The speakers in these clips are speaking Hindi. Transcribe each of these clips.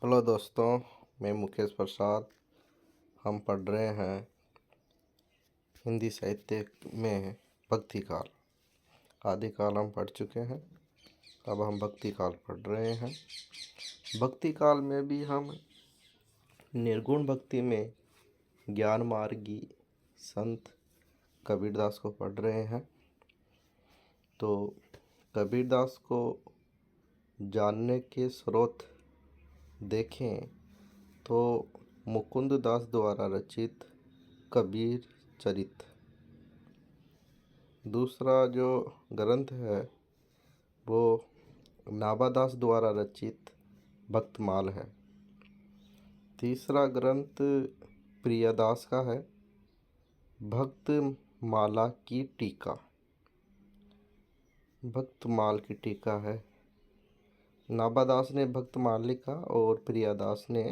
हेलो दोस्तों, मैं मुकेश प्रसाद। हम पढ़ रहे हैं हिंदी साहित्य में भक्ति काल। आदि काल हम पढ़ चुके हैं, अब हम भक्ति काल पढ़ रहे हैं। भक्ति काल में भी हम निर्गुण भक्ति में ज्ञान मार्गी संत कबीरदास को पढ़ रहे हैं। तो कबीरदास को जानने के स्रोत देखें तो मुकुंद दास द्वारा रचित कबीर चरित, दूसरा जो ग्रंथ है वो नाभादास द्वारा रचित भक्तमाल है, तीसरा ग्रंथ प्रियदास का है भक्तमाला की टीका, भक्तमाल की टीका है। नाभादास ने भक्तमाल लिखा और प्रियदास ने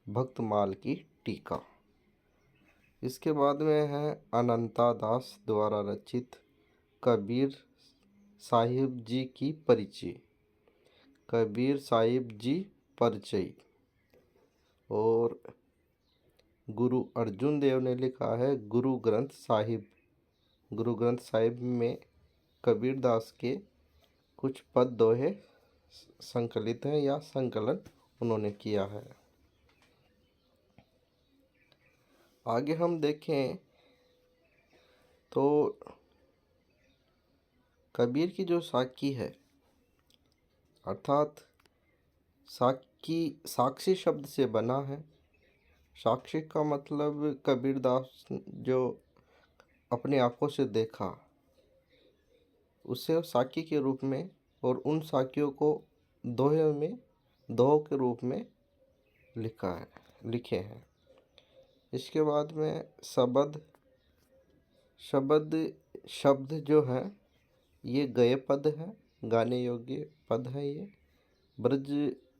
भक्तमाल की टीका। इसके बाद में है अनंता दास द्वारा रचित कबीर साहिब जी की परिचय, कबीर साहिब जी परिचय। और गुरु अर्जुन देव ने लिखा है गुरु ग्रंथ साहिब। गुरु ग्रंथ साहिब में कबीरदास के कुछ पद दोहे संकलित हैं या संकलन उन्होंने किया है। आगे हम देखें तो कबीर की जो साकी है, अर्थात साकी साक्षी शब्द से बना है। साक्षी का मतलब कबीरदास जो अपनी आंखों से देखा उसे साकी के रूप में, और उन साकियों को दोहे में दोहों के रूप में लिखे हैं। इसके बाद में शब्द जो है ये गए पद है, गाने योग्य पद है। ये ब्रज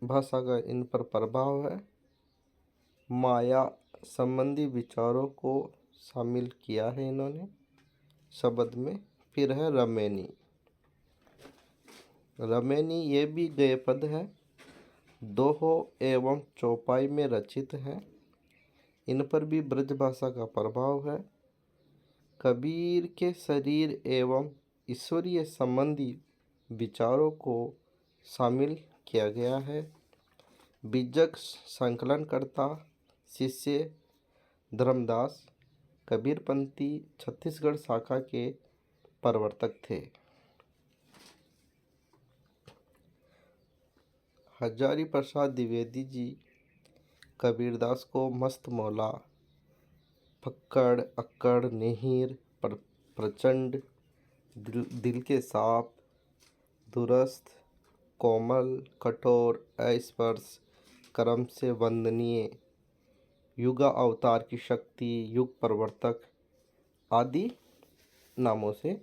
भाषा का इन पर प्रभाव है। माया संबंधी विचारों को शामिल किया है इन्होंने शब्द में। फिर है रमेनी, रमेनी ये भी गए पद है, दोहो एवं चौपाई में रचित है। इन पर भी ब्रज भाषा का प्रभाव है। कबीर के शरीर एवं ईश्वरीय संबंधी विचारों को शामिल किया गया है। बीजक संकलनकर्ता शिष्य धर्मदास कबीरपंथी छत्तीसगढ़ शाखा के प्रवर्तक थे। हजारी प्रसाद द्विवेदी जी कबीरदास को मस्त मौला, फक्कड़, अक्कड़, नेहीर, प्रचंड, दिल के सांप, दुरस्त, कोमल, कठोर, अस्पर्श, कर्म से वंदनीय, युगा अवतार की शक्ति, युग प्रवर्तक आदि नामों से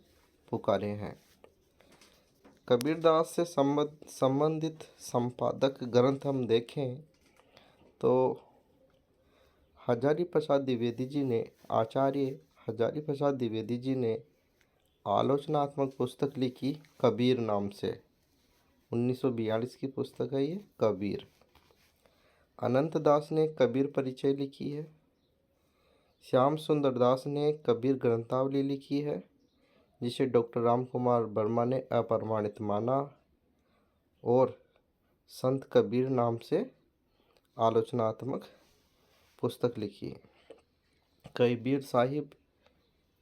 पुकारे हैं। कबीरदास से संबंधित संपादक ग्रंथ हम देखें तो हजारी प्रसाद द्विवेदी जी ने, आचार्य हजारी प्रसाद द्विवेदी जी ने आलोचनात्मक पुस्तक लिखी कबीर नाम से। 1942 की पुस्तक है ये कबीर। अनंत दास ने कबीर परिचय लिखी है। श्याम सुंदर दास ने कबीर ग्रंथावली लिखी है, जिसे डॉक्टर राम कुमार वर्मा ने अप्रमाणित माना और संत कबीर नाम से आलोचनात्मक पुस्तक लिखी। कबीर साहिब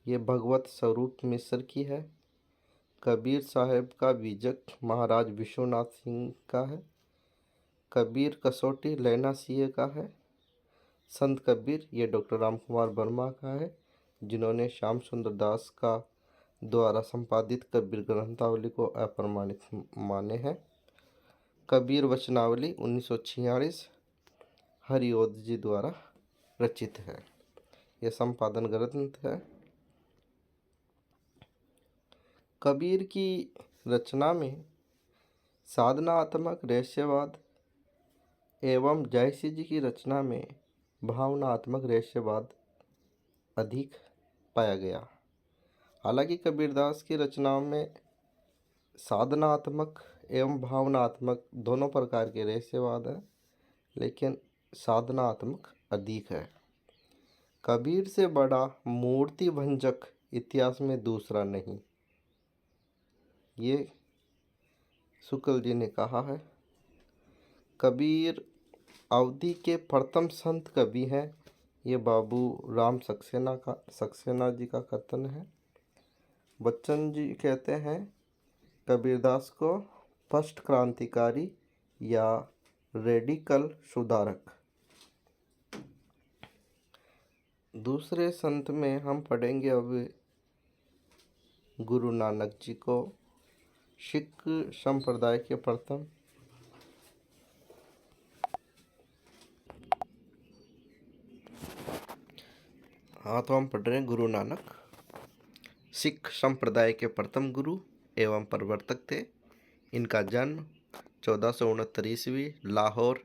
ये भगवत स्वरूप मिश्र की है। कबीर साहब का बीजक महाराज विश्वनाथ सिंह का है। कबीर कसौटी लैना सिंह का है। संत कबीर ये डॉक्टर राम कुमार वर्मा का है, जिन्होंने श्याम सुंदर दास का द्वारा संपादित कबीर ग्रंथावली को अप्रमाणित माने हैं। कबीर वचनावली 1946 हरिओद जी द्वारा रचित है। यह संपादन ग्रंथ है। कबीर की रचना में साधनात्मक रहस्यवाद एवं जयसी जी की रचना में भावनात्मक रहस्यवाद अधिक पाया गया। हालांकि कबीरदास की रचनाओं में साधनात्मक एवं भावनात्मक दोनों प्रकार के रहस्यवाद हैं, लेकिन साधनात्मक अधिक है। कबीर से बड़ा मूर्ति भंजक इतिहास में दूसरा नहीं, ये शुक्ल जी ने कहा है। कबीर अवधि के प्रथम संत कवि हैं, ये बाबू राम सक्सेना जी का कथन है। बच्चन जी कहते हैं कबीरदास को फर्स्ट क्रांतिकारी या रेडिकल सुधारक। दूसरे संत में हम पढ़ेंगे अब गुरु नानक जी को, सिख संप्रदाय के प्रथम। हाँ, तो हम पढ़ रहे हैं गुरु नानक सिख संप्रदाय के प्रथम गुरु एवं प्रवर्तक थे। इनका जन्म 1469 ईस्वी लाहौर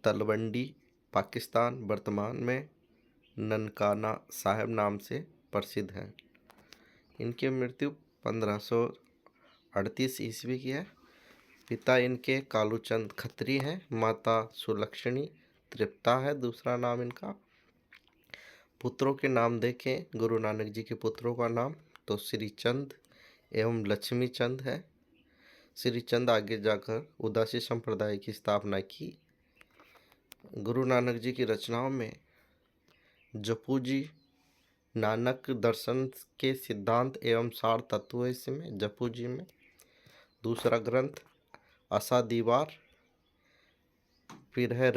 तलवंडी पाकिस्तान, वर्तमान में ननकाना साहिब नाम से प्रसिद्ध है। इनकी मृत्यु 1538 ईस्वी की है। पिता इनके कालूचंद खत्री हैं, माता सुलक्षणी तृप्ता है दूसरा नाम इनका। पुत्रों के नाम देखें गुरु नानक जी के पुत्रों का नाम तो श्री चंद एवं लक्ष्मी चंद है। श्री चंद आगे जाकर उदासी संप्रदाय की स्थापना की। गुरु नानक जी की रचनाओं में जपू जी नानक दर्शन के सिद्धांत एवं सार तत्व है इसमें जपू जी में। दूसरा ग्रंथ आशा दीवार, फिर है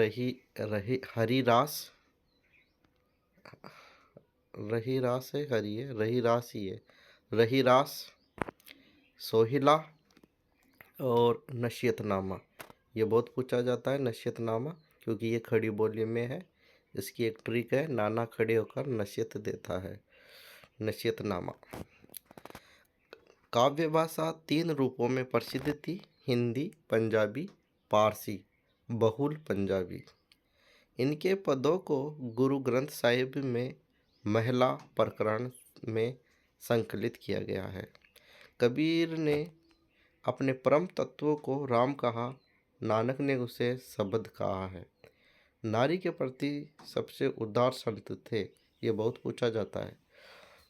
हरिरास है, रहीरास ही है, रहीरास, सोहिला और नसीहतनामा। ये बहुत पूछा जाता है नसीहतनामा, क्योंकि ये खड़ी बोली में है। इसकी एक ट्रिक है, नाना खड़े होकर नसीहत देता है, नसीहतनामा। काव्य भाषा 3 रूपों में प्रसिद्ध थी, हिंदी, पंजाबी, पारसी, बहुल पंजाबी। इनके पदों को गुरु ग्रंथ साहिब में महिला प्रकरण में संकलित किया गया है। कबीर ने अपने परम तत्वों को राम कहा, नानक ने उसे शब्द कहा है। नारी के प्रति सबसे उदार संत थे, ये बहुत पूछा जाता है।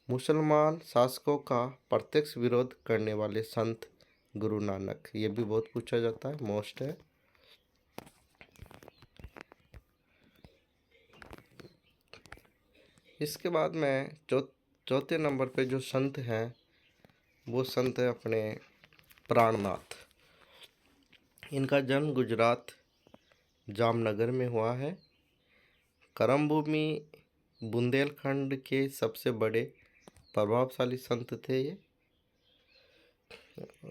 मुसलमान शासकों का प्रत्यक्ष विरोध करने वाले संत गुरु नानक, ये भी बहुत पूछा जाता है, मोस्ट है। इसके बाद में चौथे नंबर पे जो संत हैं वो संत है अपने प्राणनाथ। इनका जन्म गुजरात जामनगर में हुआ है। करमभूमि बुंदेलखंड के सबसे बड़े प्रभावशाली संत थे ये,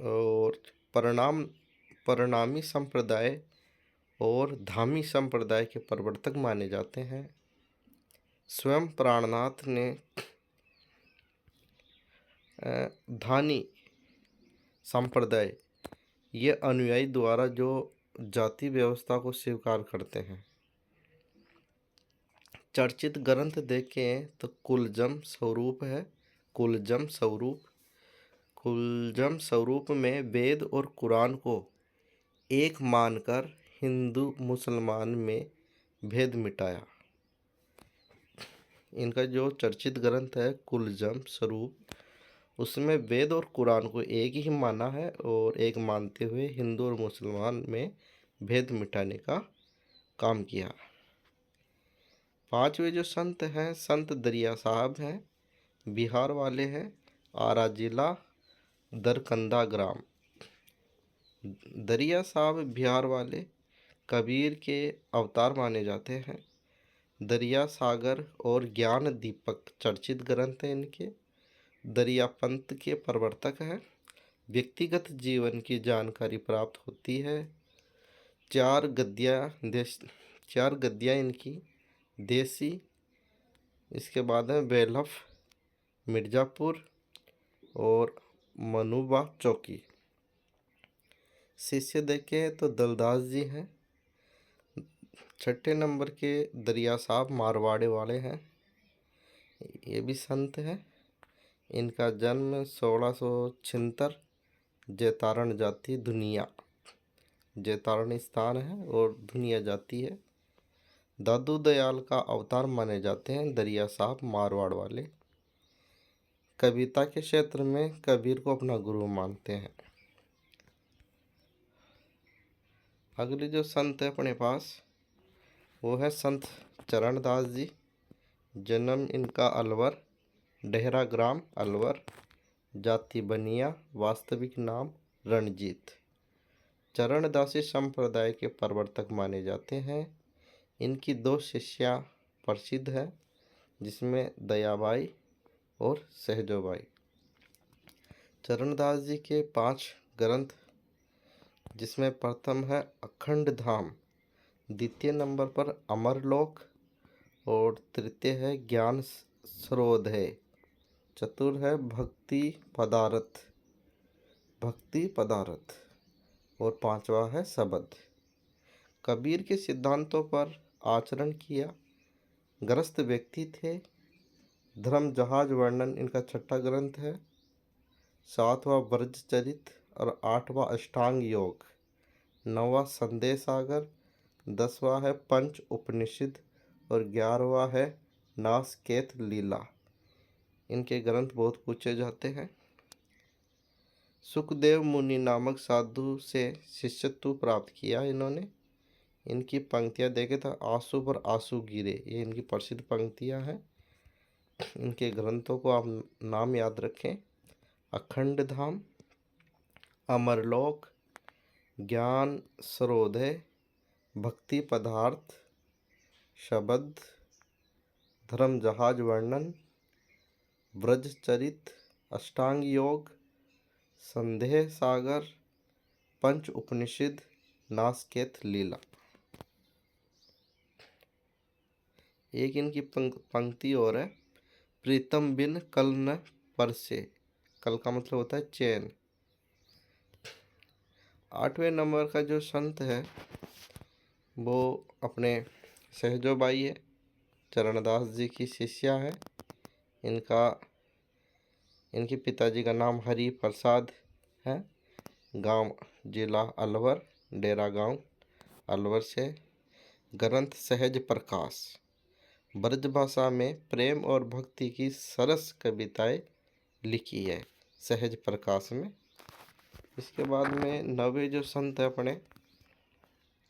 और परिणामी संप्रदाय और धामी संप्रदाय के प्रवर्तक माने जाते हैं। स्वयं प्राणनाथ ने धानी संप्रदाय ये अनुयायी द्वारा जो जाति व्यवस्था को स्वीकार करते हैं। चर्चित ग्रंथ देखें तो कुलजम स्वरूप है, कुलजम स्वरूप में वेद और कुरान को एक मानकर हिंदू मुसलमान में भेद मिटाया। इनका जो चर्चित ग्रंथ है कुलजम स्वरूप, उसमें वेद और कुरान को एक ही माना है और एक मानते हुए हिंदू और मुसलमान में भेद मिटाने का काम किया। 5वें जो संत हैं संत दरिया साहब हैं, बिहार वाले हैं, आरा जिला दरकंदा ग्राम। दरिया साहब बिहार वाले कबीर के अवतार माने जाते हैं। दरिया सागर और ज्ञान दीपक चर्चित ग्रंथ हैं इनके। दरिया पंथ के प्रवर्तक हैं। व्यक्तिगत जीवन की जानकारी प्राप्त होती है। 4 गद्दियाँ इनकी देसी। इसके बाद है बेलफ, मिर्ज़ापुर और मनुबा चौकी। शिष्य देखें तो दलदास जी हैं। 6ठे नंबर के दरिया साहब मारवाड़े वाले हैं, ये भी संत हैं। इनका जन्म 1676 जैतारण जाति दुनिया जैतारणी स्थान है और दुनिया जाती है। दादू दयाल का अवतार माने जाते हैं दरिया साहब मारवाड़ वाले। कविता के क्षेत्र में कबीर को अपना गुरु मानते हैं। अगले जो संत है अपने पास वो है संत चरणदास जी। जन्म इनका अलवर, डेहरा ग्राम अलवर, जाति बनिया, वास्तविक नाम रणजीत। चरणदासी संप्रदाय के प्रवर्तक माने जाते हैं। इनकी 2 शिष्या प्रसिद्ध है जिसमें दयाबाई और सहजोबाई। चरणदास जी के 5 ग्रंथ जिसमें प्रथम है अखंड धाम, द्वितीय नंबर पर अमरलोक और तृतीय है ज्ञान स्रोत है, चतुर्थ है भक्ति पदार्थ और 5वां है शब्द। कबीर के सिद्धांतों पर आचरण किया ग्रस्त व्यक्ति थे। धर्म जहाज वर्णन इनका 6ठा ग्रंथ है। 7वां ब्रजचरित और 8वां अष्टांग योग, 9वां संदेश सागर, 10वां है पंच उपनिषद और 11वां है नासकेत लीला। इनके ग्रंथ बहुत पूछे जाते हैं। सुखदेव मुनि नामक साधु से शिष्यत्व प्राप्त किया इन्होंने। इनकी पंक्तियां देखें तो आंसू पर आंसू गिरे, ये इनकी प्रसिद्ध पंक्तियां हैं। इनके ग्रंथों को आप नाम याद रखें। अखंड धाम, अमरलोक, ज्ञान सरोदय, भक्ति पदार्थ, शब्द, धर्म जहाज वर्णन, ब्रजचरित, अष्टांग योग, संदेह सागर, पंच उपनिषद, नासकेत लीला। एक इनकी पंक्ति और है, प्रीतम बिन कल न परसे। कल का मतलब होता है चैन। 8वें नंबर का जो संत है वो अपने सहजोबाई है, चरणदास जी की शिष्या है। इनके पिताजी का नाम हरि प्रसाद है। गांव जिला अलवर, डेरा गांव अलवर से। ग्रंथ सहज प्रकाश, ब्रज भाषा में प्रेम और भक्ति की सरस कविताएं लिखी है सहज प्रकाश में। इसके बाद में 9वें जो संत है अपने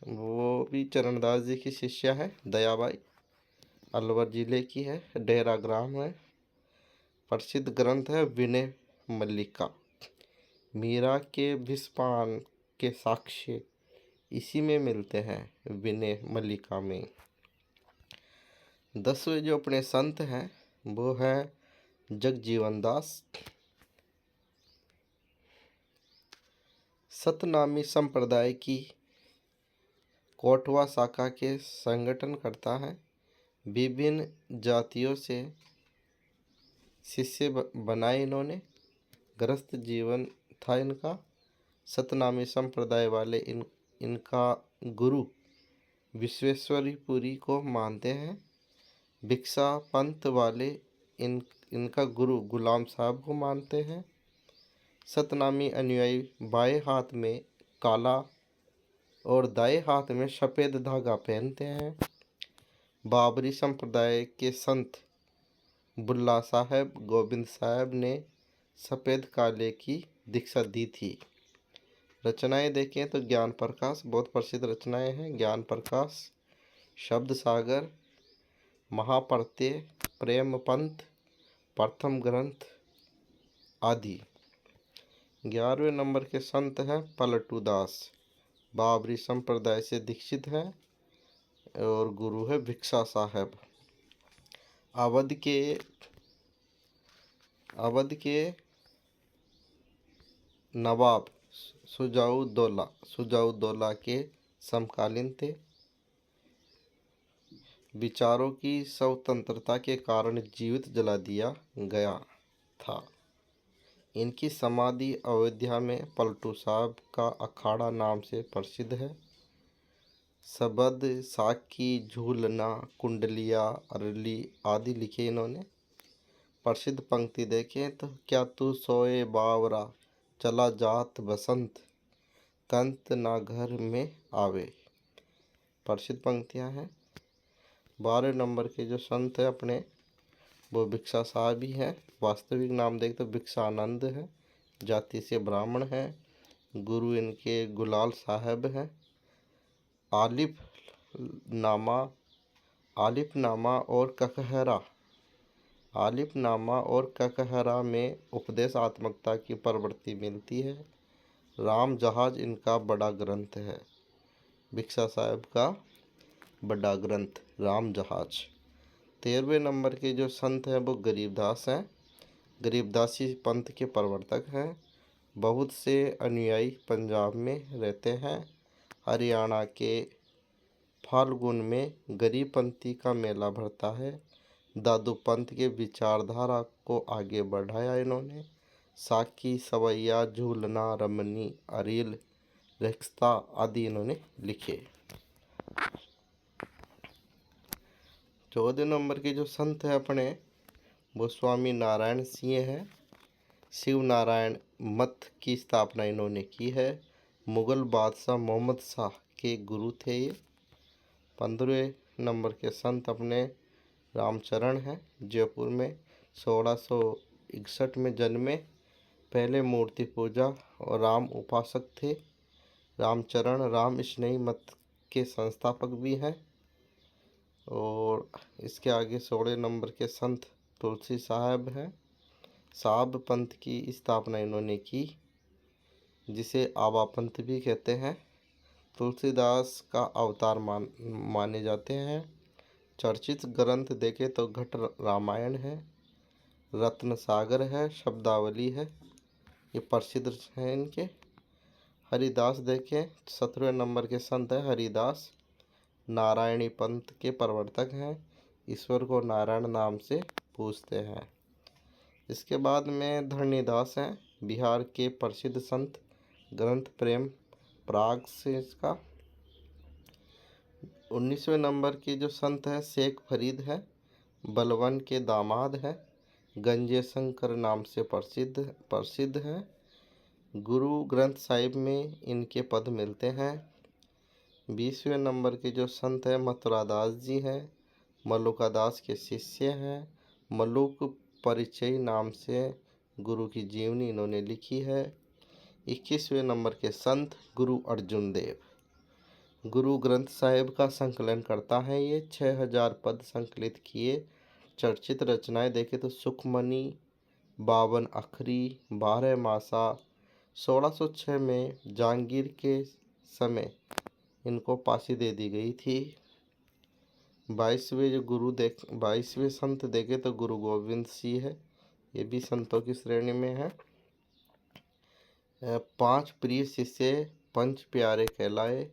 वो भी चरणदास जी की शिष्या है, दयाबाई, अलवर जिले की है, डेरा ग्राम है। प्रसिद्ध ग्रंथ है विनय मल्लिका। मीरा के विषपान के साक्ष्य इसी में मिलते हैं, विनय मल्लिका में। 10वें जो अपने संत हैं वो है जगजीवन दास। सतनामी संप्रदाय की कोटवा शाखा के संगठन करता है। विभिन्न जातियों से शिष्य बनाए इन्होंने। गृहस्थ जीवन था इनका। सतनामी संप्रदाय वाले इनका गुरु विश्वेश्वरीपुरी को मानते हैं। भिक्षा पंथ वाले इनका गुरु गुलाम साहब को मानते हैं। सतनामी अनुयायी बाएं हाथ में काला और दाएं हाथ में सफ़ेद धागा पहनते हैं। बाबरी संप्रदाय के संत बुल्ला साहब गोविंद साहब ने सफ़ेद काले की दीक्षा दी थी। रचनाएं देखें तो ज्ञान प्रकाश बहुत प्रसिद्ध रचनाएं हैं। ज्ञान प्रकाश, शब्द सागर, महाप्रत्यय, प्रेम पंथ, प्रथम ग्रंथ आदि। 11वें नंबर के संत हैं पलटू दास, बाबरी संप्रदाय से दीक्षित है और गुरु है भिक्षा साहब। अवध के नवाब सुजाउद्दौला के समकालीन थे। विचारों की स्वतंत्रता के कारण जीवित जला दिया गया था। इनकी समाधि अयोध्या में पलटू साहब का अखाड़ा नाम से प्रसिद्ध है। शब्द, साकी, झूलना, कुंडलिया, अरली आदि लिखे इन्होंने। प्रसिद्ध पंक्ति देखें तो क्या तू सोए बावरा, चला जात बसंत, कंत ना घर में आवे। प्रसिद्ध पंक्तियां हैं। 12 नंबर के जो संत है अपने वो भिक्षा साहब ही हैं। वास्तविक नाम देख तो भिक्षानंद है, जाति से ब्राह्मण है, गुरु इनके गुलाल साहब हैं। आलिफ नामा और ककहरा, आलिफ नामा और ककहरा में उपदेशात्मकता की प्रवृत्ति मिलती है। राम जहाज इनका बड़ा ग्रंथ है। भिक्षा साहब का बड़ा ग्रंथ राम जहाज। 13वें नंबर के जो संत हैं वो गरीबदास हैं। गरीबदासी पंथ के प्रवर्तक हैं। बहुत से अनुयायी पंजाब में रहते हैं। हरियाणा के फाल्गुन में गरीबपंथी का मेला भरता है। दादू पंथ के विचारधारा को आगे बढ़ाया इन्होंने। साकी, सवैया, झूलना, रमनी, अरील, रेखता आदि इन्होंने लिखे। 14 नंबर के जो संत हैं अपने वो स्वामी नारायण सिंह है। शिव नारायण मत की स्थापना इन्होंने की है। मुगल बादशाह मोहम्मद शाह के गुरु थे ये। 15वें नंबर के संत अपने रामचरण हैं। जयपुर में 1661 में जन्मे। पहले मूर्ति पूजा और राम उपासक थे। रामचरण राम स्नेही मत के संस्थापक भी हैं। और इसके आगे 16 नंबर के संत तुलसी साहब हैं। साब पंथ की स्थापना इन्होंने की, जिसे आवा पंथ भी कहते हैं। तुलसीदास का अवतार माने जाते हैं। चर्चित ग्रंथ देखे तो घट रामायण है, रत्न सागर है, शब्दावली है, ये प्रसिद्ध हैं इनके। हरिदास देखें 17वें नंबर के संत है हरिदास। नारायणी पंथ के प्रवर्तक हैं। ईश्वर को नारायण नाम से पूजते हैं। इसके बाद में धरणीदास हैं, बिहार के प्रसिद्ध संत। ग्रंथ प्रेम प्राग से इसका। 19वें नंबर के जो संत है शेख फरीद है, बलवन के दामाद है, गंजे शंकर नाम से प्रसिद्ध है। गुरु ग्रंथ साहिब में इनके पद मिलते हैं। 20वें नंबर के जो संत है मथुरादास जी हैं, मलुकादास के शिष्य हैं। मलुक परिचय नाम से गुरु की जीवनी इन्होंने लिखी है। 21वें नंबर के संत गुरु अर्जुन देव, गुरु ग्रंथ साहिब का संकलन करता है ये। 6000 पद संकलित किए। चर्चित रचनाएं देखें तो सुखमणि, 52 अखरी, 12 मासा। 1606 में जहांगीर के समय इनको फांसी दे दी गई थी। 22वें संत देखे तो गुरु गोविंद सिंह है, ये भी संतों की श्रेणी में है। 5 प्रिय शिष्य पंच प्यारे कहलाए।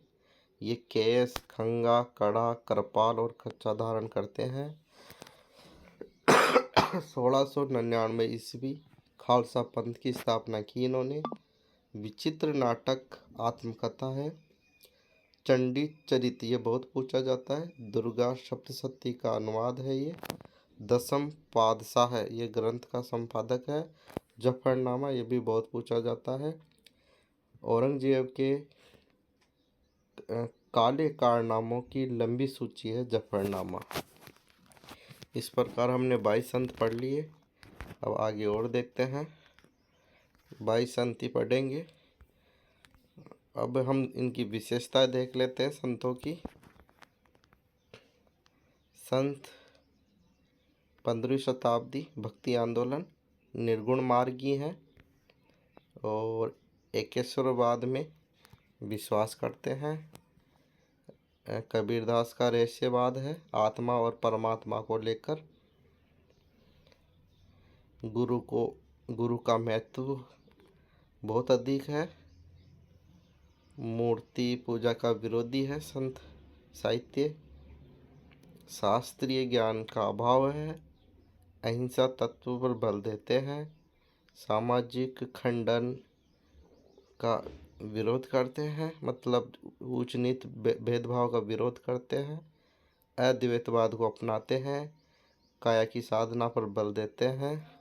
ये केस, खंगा, कड़ा, कृपाल और कच्चा धारण करते हैं। 1699 ईस्वी खालसा पंथ की स्थापना की इन्होंने। विचित्र नाटक आत्मकथा है। चंडी चरित ये बहुत पूछा जाता है। दुर्गा सप्तशती का अनुवाद है ये। 10म पातशाह है, ये ग्रंथ का संपादक है। जफरनामा ये भी बहुत पूछा जाता है। औरंगजेब के काले कारनामों की लंबी सूची है जफरनामा। इस प्रकार हमने 22 संत पढ़ लिए। अब आगे और देखते हैं। 22 संत ही पढ़ेंगे। अब हम इनकी विशेषताएं देख लेते हैं संतों की। संत 15वीं शताब्दी भक्ति आंदोलन, निर्गुण मार्गी हैं और एकेश्वरवाद में विश्वास करते हैं। कबीरदास का रहस्यवाद है, आत्मा और परमात्मा को लेकर। गुरु का महत्व बहुत अधिक है। मूर्ति पूजा का विरोधी है संत साहित्य। शास्त्रीय ज्ञान का अभाव है। अहिंसा तत्व पर बल देते हैं। सामाजिक खंडन का विरोध करते हैं, मतलब ऊंच नीच भेदभाव का विरोध करते हैं। अद्वैतवाद को अपनाते हैं। काया की साधना पर बल देते हैं।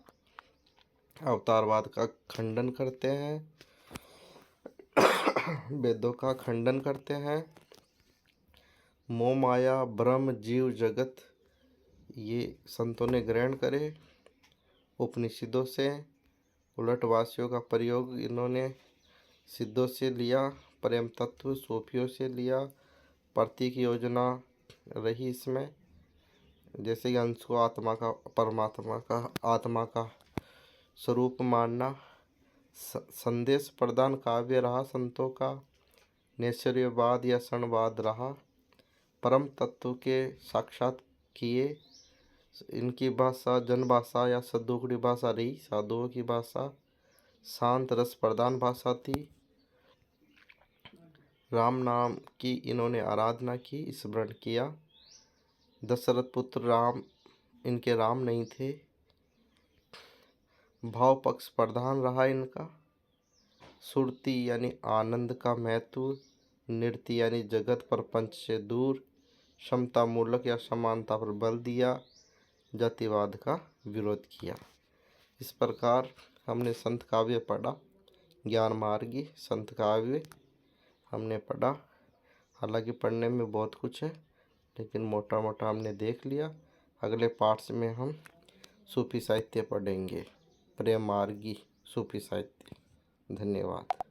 अवतारवाद का खंडन करते हैं। वेदों का खंडन करते हैं। मोह माया ब्रह्म जीव जगत ये संतों ने ग्रहण करे उपनिषदों से। उलटवासियों का प्रयोग इन्होंने सिद्धों से लिया, प्रेम तत्व सूफियों से लिया। प्रतीक योजना रही इसमें, जैसे कि अंश को आत्मा का आत्मा का स्वरूप मानना। संदेश प्रदान काव्य रहा संतों का। नैश्चर्यवाद या क्षणवाद रहा। परम तत्व के साक्षात किए। इनकी भाषा जन भाषा या साधुओं की भाषा रही, साधुओं की भाषा। शांत रस प्रधान भाषा थी। राम नाम की इन्होंने आराधना की, स्मरण किया। दशरथ पुत्र राम इनके राम नहीं थे। भाव पक्ष प्रधान रहा इनका। सुरति यानी आनंद का महत्व। नृत्य यानी जगत प्रपंच से दूर। समता मूलक या समानता पर बल दिया। जातिवाद का विरोध किया। इस प्रकार हमने संत काव्य पढ़ा। ज्ञान मार्गी संत काव्य हमने पढ़ा। हालांकि पढ़ने में बहुत कुछ है, लेकिन मोटा मोटा हमने देख लिया। अगले पार्ट्स में हम सूफी साहित्य पढ़ेंगे, प्रेम मार्गी सूफी साहित्य। धन्यवाद।